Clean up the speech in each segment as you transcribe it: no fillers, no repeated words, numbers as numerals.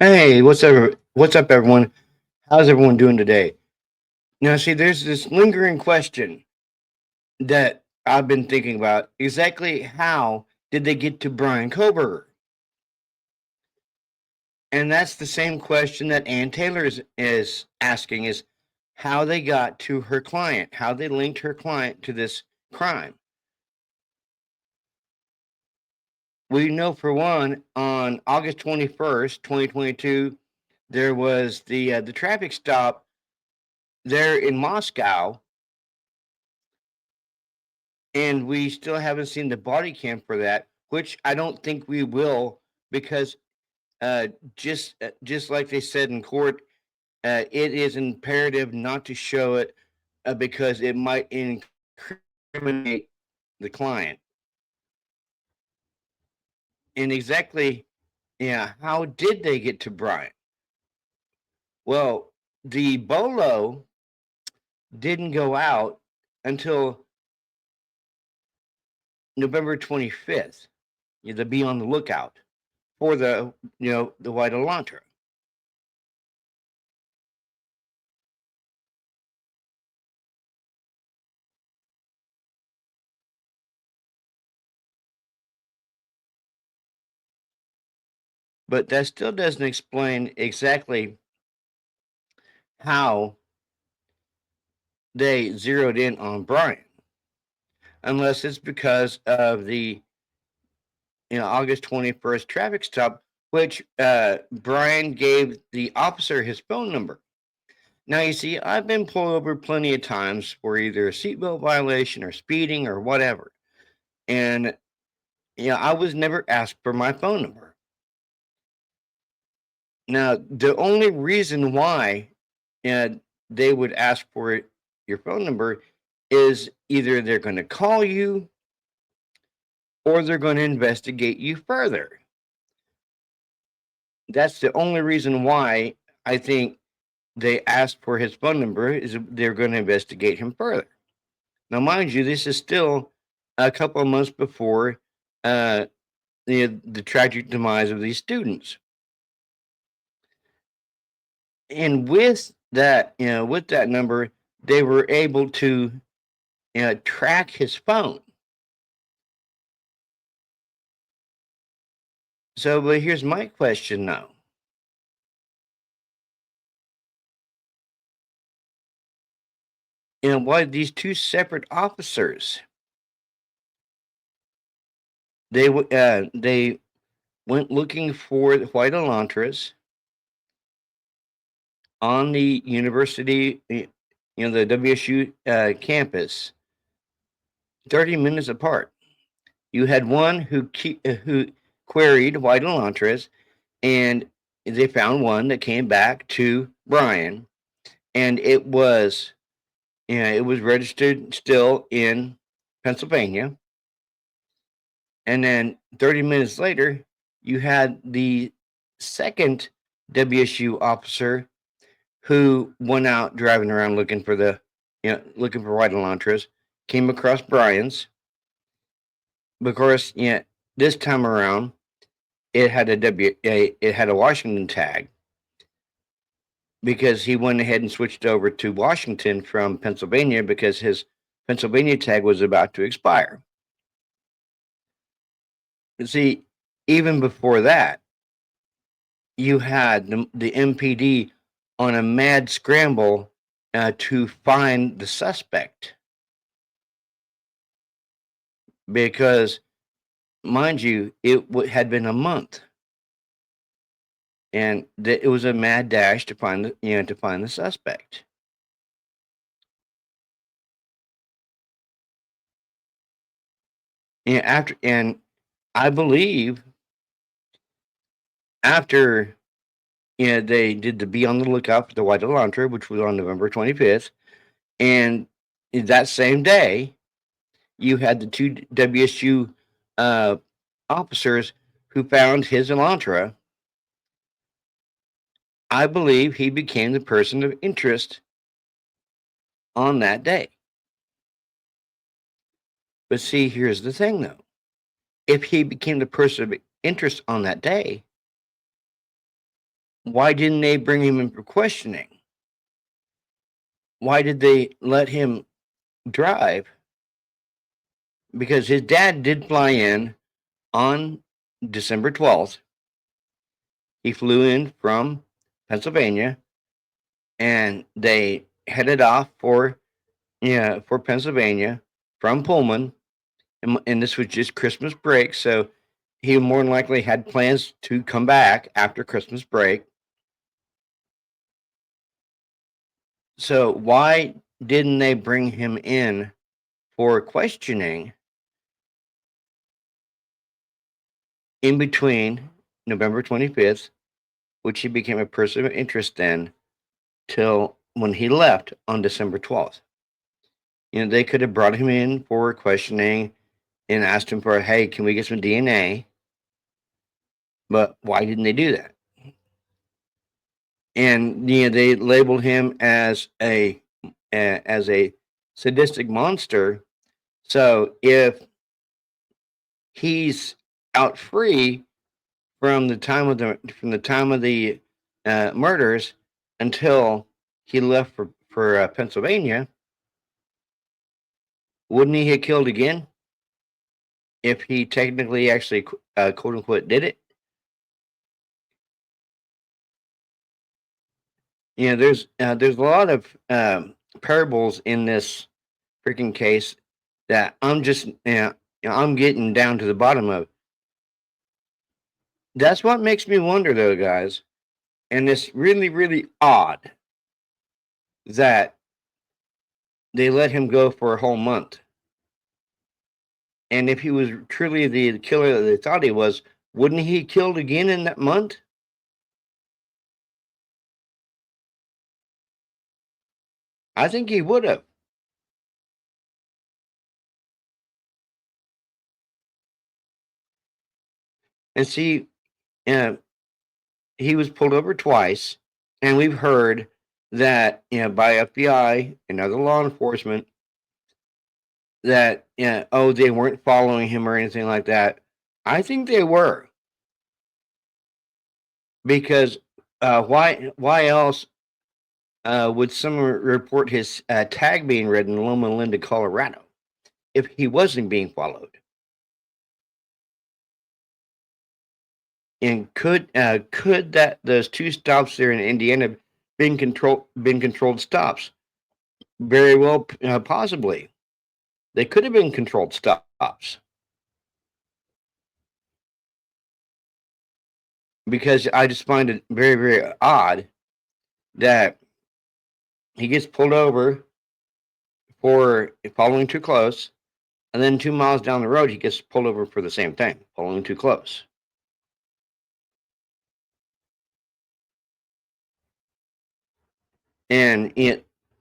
Hey, what's up, everyone? How's everyone doing today? Now, see, there's this lingering question that I've been thinking about. Exactly how did they get to Bryan Kohberger? And that's the same question that Ann Taylor is asking: is how they got to her client, how they linked her client to this crime. We know, for one, on August 21st, 2022, there was the traffic stop there in Moscow, and we still haven't seen the body cam for that, which I don't think we will, because uh, just like they said in court, it is imperative not to show it, because it might incriminate the client. And exactly, yeah, how did they get to Brian? Well, the bolo didn't go out until November 25th. You have to be on the lookout for the white Elantra. But that still doesn't explain exactly how they zeroed in on Brian, unless it's because of the August 21st traffic stop, which Brian gave the officer his phone number. Now, you see, I've been pulled over plenty of times for either a seatbelt violation or speeding or whatever. And, I was never asked for my phone number. Now, the only reason why they would ask for your phone number is either they're going to call you or they're going to investigate you further. That's the only reason why I think they asked for his phone number, is they're going to investigate him further. Now, mind you, this is still a couple of months before uh, the tragic demise of these students. And with that number, they were able to track his phone. So, but here's my question now. Why these two separate officers, they went looking for the white Elantras on the university, the WSU campus, 30 minutes apart. You had one who queried white Elantras, and they found one that came back to Bryan, and it was registered still in Pennsylvania. And then 30 minutes later, you had the second WSU officer who went out driving around looking for white Elantras, came across Bryan's. Of course, this time around, it had a Washington tag, because he went ahead and switched over to Washington from Pennsylvania because his Pennsylvania tag was about to expire. You see, even before that, you had the MPD on a mad scramble to find the suspect, because, mind you, had been a month, and it was a mad dash to find the suspect. And I believe after they did the be on the lookout for the white Elantra, which was on November 25th, and that same day you had the two WSU uh, officers who found his Elantra. I believe he became the person of interest on that day. But see, here's the thing though. If he became the person of interest on that day, why didn't they bring him in for questioning? Why did they let him drive? Because his dad did fly in on December 12th. He flew in from Pennsylvania, and they headed off for Pennsylvania from Pullman, and this was just Christmas break, so he more than likely had plans to come back after Christmas break. So why didn't they bring him in for questioning in between November 25th, which he became a person of interest then, till when he left on December 12th? They could have brought him in for questioning and asked him for, hey, can we get some DNA? But why didn't they do that? And they labeled him as a sadistic monster. So if he's out free from the time of the murders until he left for Pennsylvania, wouldn't he have killed again if he technically actually quote unquote did it? There's a lot of parables in this freaking case that I'm just I'm getting down to the bottom of. That's what makes me wonder, though, guys, and it's really, really odd that they let him go for a whole month. And if he was truly the killer that they thought he was, wouldn't he killed again in that month? I think he would have. And see, uh, he was pulled over twice, and we've heard that by FBI and other law enforcement that they weren't following him or anything like that. I think they were, because why else would someone report his tag being read in Loma Linda, Colorado, if he wasn't being followed? And could that those two stops there in Indiana been controlled stops? Very well, possibly. They could have been controlled stops, because I just find it very, very odd that he gets pulled over for following too close, and then 2 miles down the road he gets pulled over for the same thing, following too close. And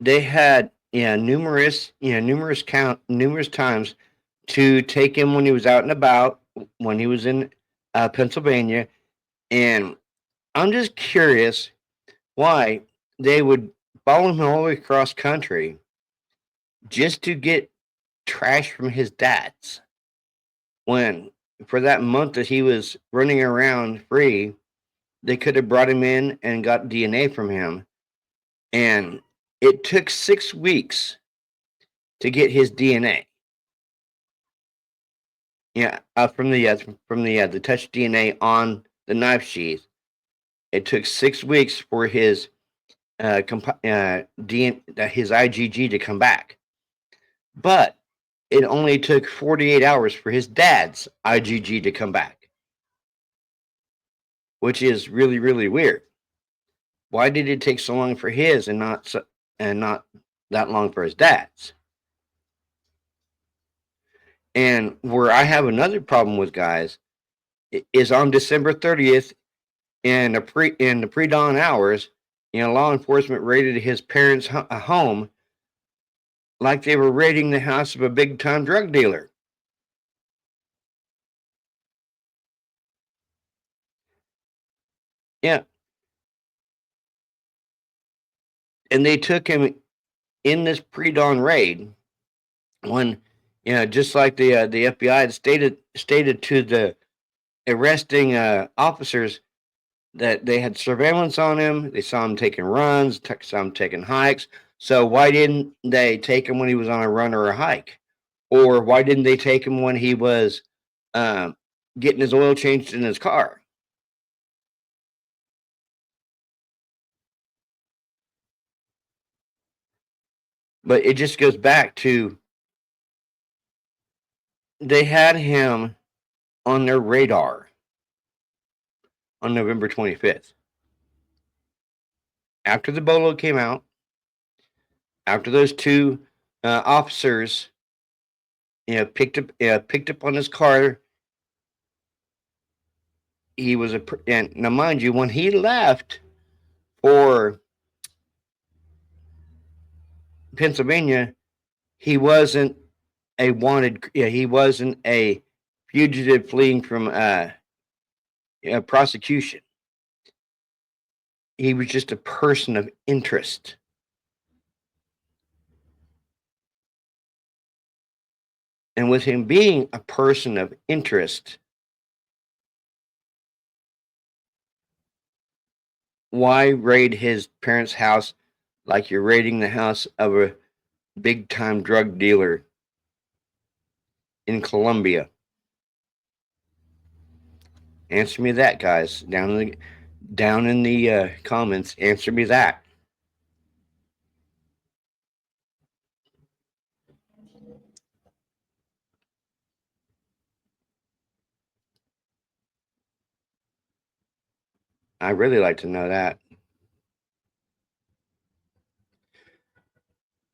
they had numerous times to take him when he was out and about, when he was in Pennsylvania. And I'm just curious why they would follow him all the way across country just to get trash from his dad's, when for that month that he was running around free, they could have brought him in and got DNA from him. And it took 6 weeks to get his DNA. From the touch DNA on the knife sheath. It took 6 weeks for his his IgG to come back, but it only took 48 hours for his dad's IgG to come back, which is really, really weird. Why did it take so long for his and not that long for his dad's? And where I have another problem with, guys, is on December 30th in the pre-dawn hours, law enforcement raided his parents' home like they were raiding the house of a big-time drug dealer. Yeah, and they took him in this pre-dawn raid when, just like the FBI had stated to the arresting officers, that they had surveillance on him. They saw him taking runs, saw him taking hikes. So why didn't they take him when he was on a run or a hike? Or why didn't they take him when he was getting his oil changed in his car? But it just goes back to they had him on their radar on November 25th. After the bolo came out, after those two officers, picked up on his car, he was and now mind you, when he left for Pennsylvania, he wasn't a wanted. He wasn't a fugitive fleeing from prosecution. He was just a person of interest. And with him being a person of interest, why raid his parents' house like you're raiding the house of a big time drug dealer in Colombia? Answer me that, guys. Down in the comments, answer me that. I really like to know that.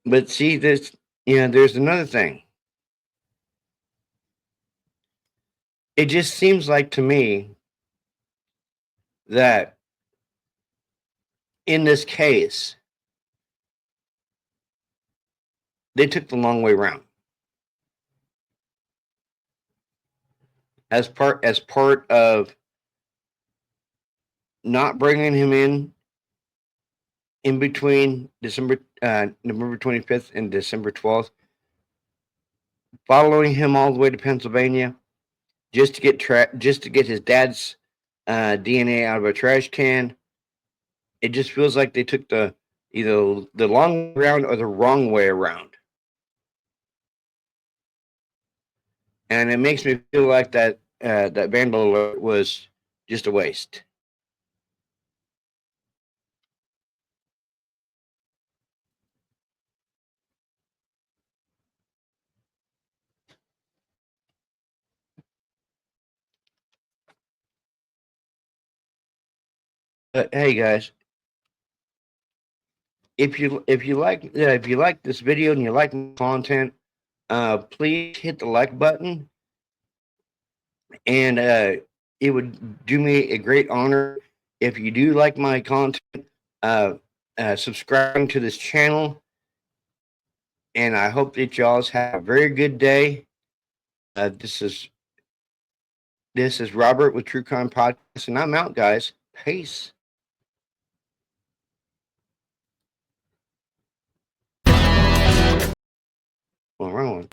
But see, there's another thing. It just seems like to me that in this case, they took the long way around. As part of not bringing him in between November 25th and December 12th, following him all the way to Pennsylvania just to get his dad's DNA out of a trash can. It just feels like they took either the long way around or the wrong way around. And it makes me feel like that vandal alert was just a waste. Hey guys, if you like this video and you like my content, please hit the like button, and it would do me a great honor if you do like my content, subscribing to this channel. And I hope that y'all have a very good day. This is Robert with True Crime Podcast, and I'm out, guys. Peace. Well, wrong one.